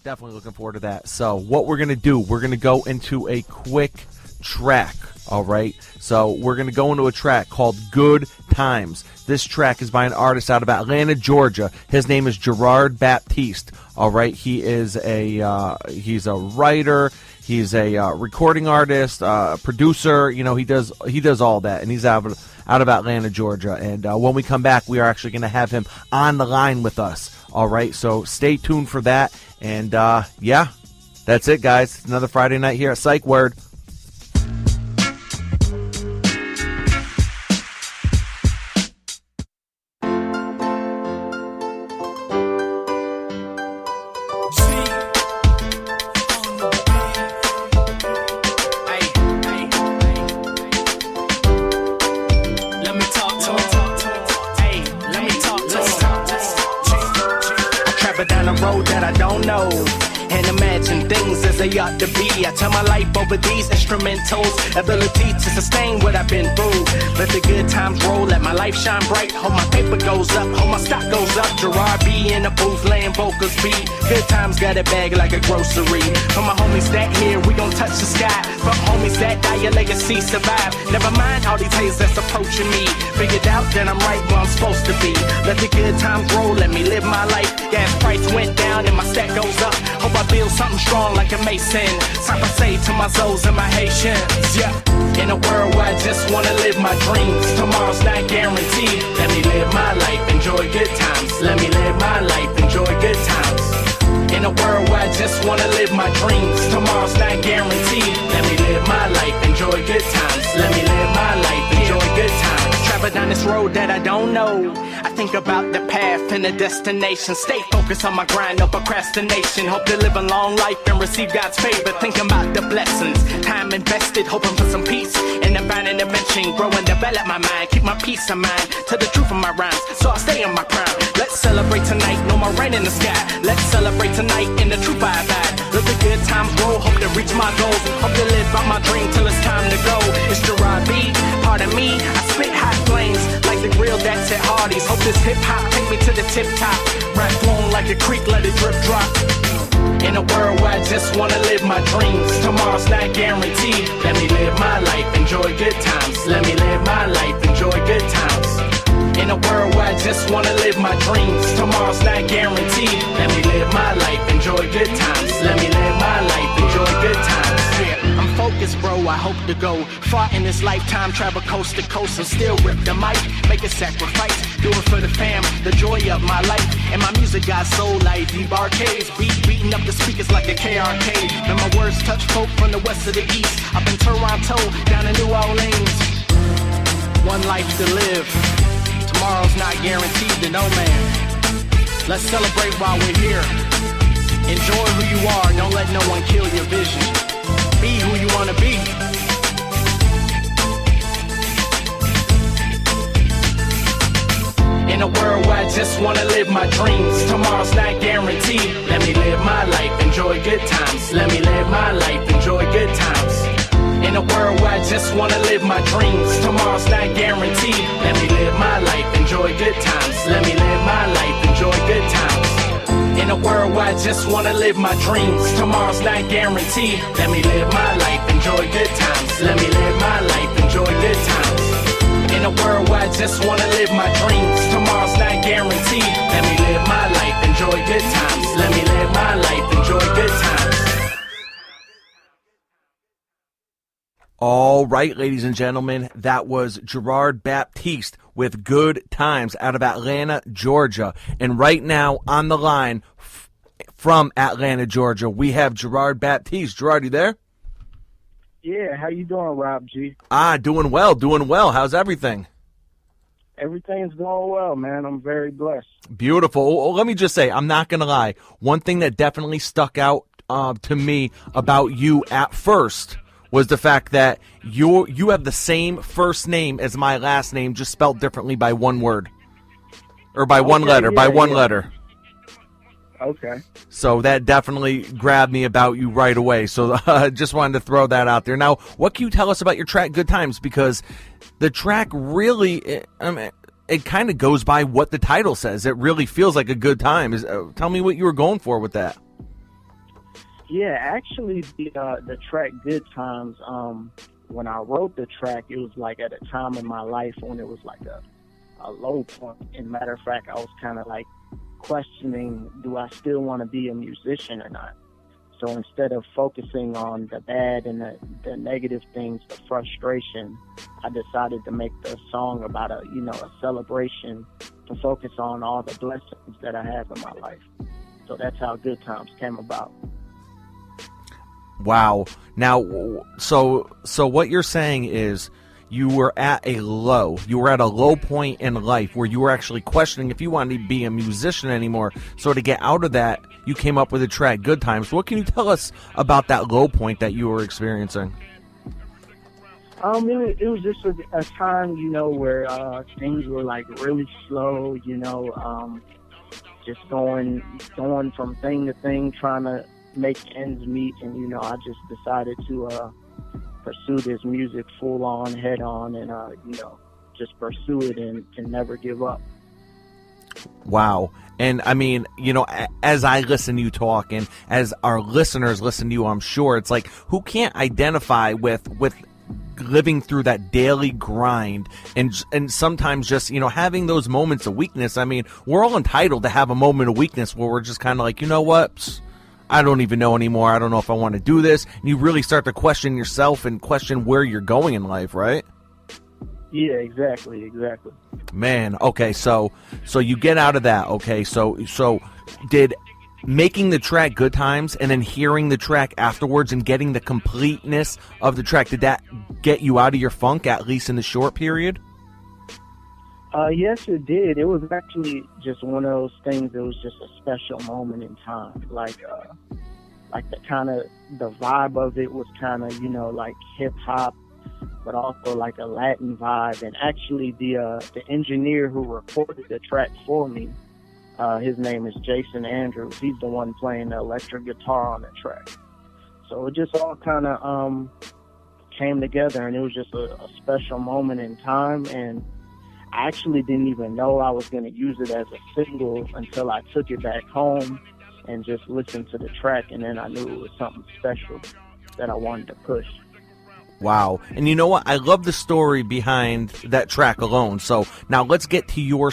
Definitely looking forward to that. So what we're going to do, we're going to go into a quick track, all right? So we're going to go into a track called Good Times. This track is by an artist out of Atlanta, Georgia. His name is Gerard Baptiste, all right? He is he's a writer, he's a recording artist, producer, you know, he does all that, and he's out of Atlanta, Georgia. And when we come back, we are actually going to have him on the line with us, all right? So stay tuned for that. And, yeah, that's it, guys. Another Friday night here at Psych Word. They ought to be. I turn my life over these instrumentals, ability to sustain what I've been through. Let the good times roll, let my life shine bright. Hope my paper goes up, hope my stock goes up. Gerard B in the booth, laying vocals beat. Good times got a bag like a grocery. For my homies that here, we gon' touch the sky. For homies that die, your legacy survive. Never mind all these haters that's approaching me. Figured out that I'm right where I'm supposed to be. Let the good times roll, let me live my life. Gas price went down and my stack goes up. Hope I build something strong like a Mason. Time I say to my souls and my Haitians, yeah. In a world where I just wanna live my dreams. Tomorrow's not guaranteed. Let me live my life, enjoy good times. Let me live my life, enjoy good times. In a world where I just wanna live my dreams. Tomorrow's not guaranteed. Let me live my life, enjoy good times. Let me live my life, enjoy good times. Travel down this road that I don't know. I think about the path and the destination. Stay focused on my grind, no procrastination. Hope to live a long life and receive God's favor. Thinking about the blessings, time invested, hoping for some peace and divine intervention. Grow and develop my mind, keep my peace of mind to the truth of my rhymes, so I stay on my crown. Let's celebrate tonight, no more rain in the sky. Let's celebrate tonight in the truth I abide. Let the good times roll, hope to reach my goals. Hope to live out my dream till it's time to go. It's Gerard B, pardon me, I spit hot flames like the grill that's at Hardee's. Hope this hip-hop take me to the tip-top. Rap flowing like a creek, let it drip drop. In a world where I just wanna live my dreams. Tomorrow's not guaranteed. Let me live my life, enjoy good times. Let me live my life, enjoy good times. In a world where I just wanna live my dreams. Tomorrow's not guaranteed. Let me live my life, enjoy good times. Let me live my life, enjoy good times. Yeah, I'm focused, bro, I hope to go far in this lifetime. Travel coast to coast and still rip the mic. Make a sacrifice, do it for the fam, the joy of my life. And my music got soul like deep arcades. Beating up the speakers like a KRK. And my words touch folk from the west to the east. Up in Toronto, down in New Orleans. One life to live. Tomorrow's not guaranteed to no man. Let's celebrate while we're here. Enjoy who you are, don't let no one kill your vision. Be who you wanna be. In a world where I just wanna live my dreams. Tomorrow's not guaranteed. Let me live my life, enjoy good times. Let me live my life, enjoy good times. In a world where I just wanna live my dreams. Tomorrow's not guaranteed. Let me live my life, enjoy good times. Let me live my life, enjoy good times. In a world where I just wanna live my dreams. Tomorrow's not guaranteed. Let me live my life, enjoy good times. Let me live my life, enjoy good times. In a world where I just wanna live my dreams. Tomorrow's not guaranteed. Let me live my life, enjoy good times. Let me live my life, enjoy good times. All right, ladies and gentlemen, that was Gerard Baptiste with Good Times out of Atlanta, Georgia. And right now on the line from Atlanta, Georgia, we have Gerard Baptiste. Gerard, you there? Yeah, how you doing, Rob G? Doing well, doing well. How's everything? Everything's going well, man. I'm very blessed. Beautiful. Oh, let me just say, I'm not going to lie. One thing that definitely stuck out to me about you at first was the fact that you have the same first name as my last name, just spelled differently by one word. Or by one letter, letter. Okay. So that definitely grabbed me about you right away. So just wanted to throw that out there. Now, what can you tell us about your track, Good Times? Because the track really, it kind of goes by what the title says. It really feels like a good time. Tell me what you were going for with that. Yeah, actually, the track "Good Times." When I wrote the track, it was like at a time in my life when it was like a low point. And matter of fact, I was kind of like questioning, do I still want to be a musician or not? So instead of focusing on the bad and the negative things, the frustration, I decided to make the song about a celebration, to focus on all the blessings that I have in my life. So that's how Good Times came about. Wow. Now, so what you're saying is you were at a low. You were at a low point in life where you were actually questioning if you wanted to be a musician anymore. So to get out of that, you came up with a track, Good Times. What can you tell us about that low point that you were experiencing? It was just a time, where things were like really slow, just going from thing to thing, trying to make ends meet. And, I just decided to pursue this music full on, head on, and, just pursue it and never give up. Wow. And I mean, as I listen to you talk and as our listeners listen to you, I'm sure it's like, who can't identify with living through that daily grind and sometimes just, having those moments of weakness. I mean, we're all entitled to have a moment of weakness where we're just kind of like, you know what? Psst, I don't even know anymore. I don't know if I want to do this. And you really start to question yourself and question where you're going in life, right? Yeah, exactly. Man, okay, so you get out of that, okay, so did making the track Good Times and then hearing the track afterwards and getting the completeness of the track, did that get you out of your funk, at least in the short period? Yes, it did. It was actually just one of those things. It was just a special moment in time. Like the vibe of it was kind of, like hip hop, but also like a Latin vibe. And actually the engineer who recorded the track for me, his name is Jason Andrews. He's the one playing the electric guitar on the track. So it just all kind of came together, and it was just a special moment in time. And I actually didn't even know I was going to use it as a single until I took it back home and just listened to the track, and then I knew it was something special that I wanted to push. Wow. And you know what? I love the story behind that track alone. So now let's get to your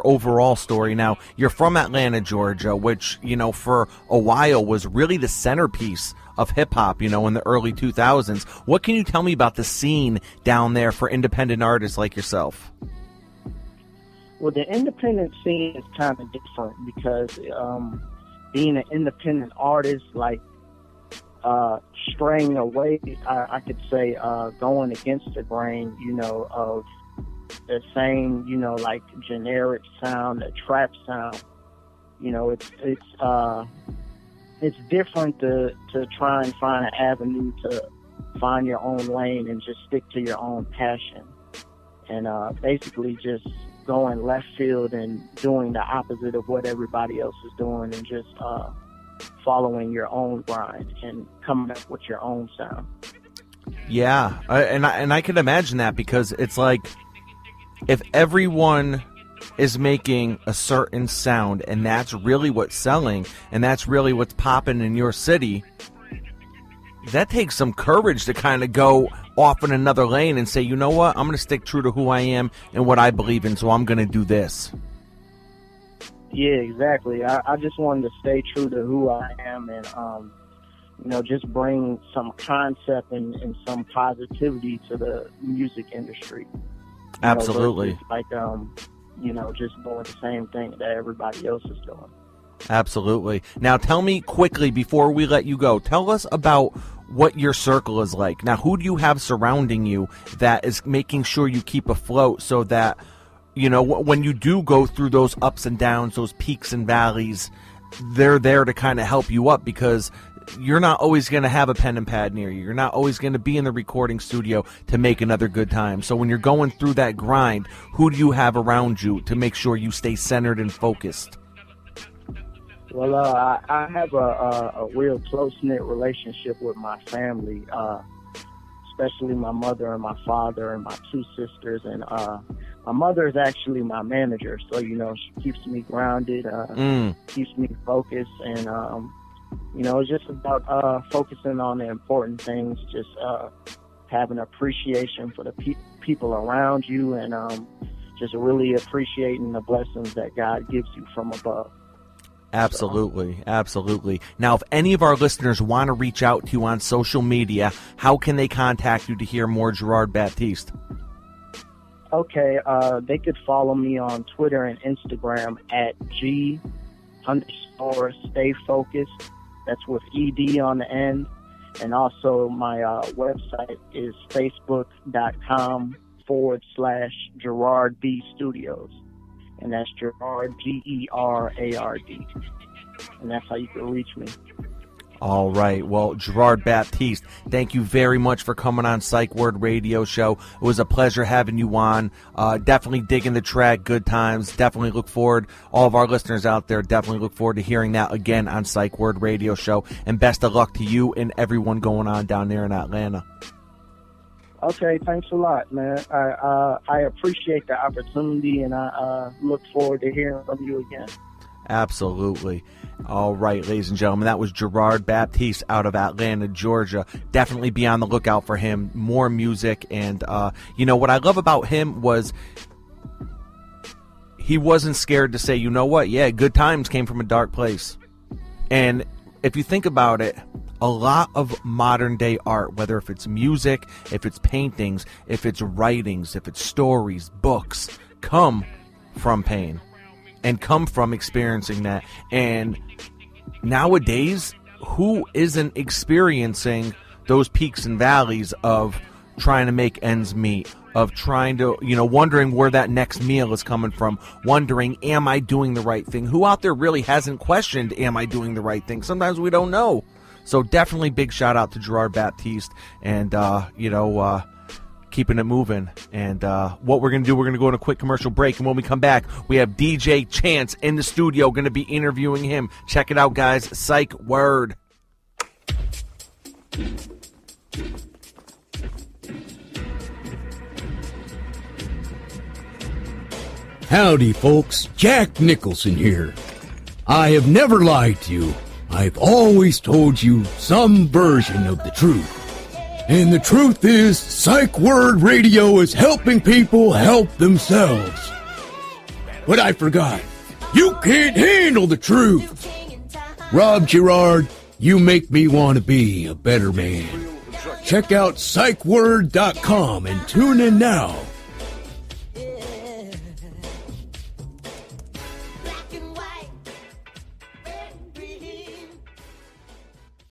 overall story. Now, you're from Atlanta, Georgia, which, for a while was really the centerpiece of hip-hop, in the early 2000s. What can you tell me about the scene down there for independent artists like yourself? Well, the independent scene is kind of different because being an independent artist, like straying away, I could say, going against the grain, of the same, like generic sound, the trap sound. It's different to try and find an avenue to find your own lane and just stick to your own passion. And basically just going left field and doing the opposite of what everybody else is doing, and just following your own grind and coming up with your own sound. Yeah, and I can imagine that, because it's like if everyone is making a certain sound and that's really what's selling and that's really what's popping in your city, that takes some courage to kind of go off in another lane and say, you know what, I'm going to stick true to who I am and what I believe in, so I'm going to do this. Yeah, exactly. I just wanted to stay true to who I am and, just bring some concept and some positivity to the music industry. Absolutely. Like, just doing the same thing that everybody else is doing. Absolutely. Now, tell me quickly before we let you go, tell us about what your circle is like. Now, who do you have surrounding you that is making sure you keep afloat so that, when you do go through those ups and downs, those peaks and valleys, they're there to kind of help you up, because you're not always going to have a pen and pad near you. You're not always going to be in the recording studio to make another good time. So when you're going through that grind, who do you have around you to make sure you stay centered and focused? Well, I have a real close-knit relationship with my family, especially my mother and my father and my two sisters. And my mother is actually my manager, so, she keeps me grounded, keeps me focused. And You know, it's just about focusing on the important things, just having appreciation for the people around you, and just really appreciating the blessings that God gives you from above. Absolutely, absolutely. Now, if any of our listeners want to reach out to you on social media, how can they contact you to hear more Gerard Baptiste? Okay, they could follow me on Twitter and Instagram at G_stay-focused. That's with ED on the end. And also my website is facebook.com/Gerard B Studios. And that's Gerard, Gerard. And that's how you can reach me. All right. Well, Gerard Baptiste, thank you very much for coming on Psych Word Radio Show. It was a pleasure having you on. Definitely digging the track, Good Times. Definitely look forward, all of our listeners out there, definitely look forward to hearing that again on Psych Word Radio Show. And best of luck to you and everyone going on down there in Atlanta. Okay, thanks a lot, man. I appreciate the opportunity, and I look forward to hearing from you again. Absolutely. All right, ladies and gentlemen, that was Gerard Baptiste out of Atlanta, Georgia. Definitely be on the lookout for him. More music. And, you know, what I love about him was he wasn't scared to say, you know what, yeah, Good Times came from a dark place. And if you think about it, a lot of modern day art, whether if it's music, if it's paintings, if it's writings, if it's stories, books, come from pain and come from experiencing that. And nowadays, who isn't experiencing those peaks and valleys of trying to make ends meet, of trying to, you know, wondering where that next meal is coming from, wondering, am I doing the right thing? Who out there really hasn't questioned, am I doing the right thing? Sometimes we don't know. So definitely big shout out to Gerard Baptiste, and, keeping it moving. And what we're going to do, we're going to go on a quick commercial break. And when we come back, we have DJ Chance in the studio, going to be interviewing him. Check it out, guys. Psych Word. Howdy, folks. Jack Nicholson here. I have never lied to you. I've always told you some version of the truth. And the truth is, Psych Word Radio is helping people help themselves. But I forgot. You can't handle the truth. Rob Gerard, you make me want to be a better man. Check out psychword.com and tune in now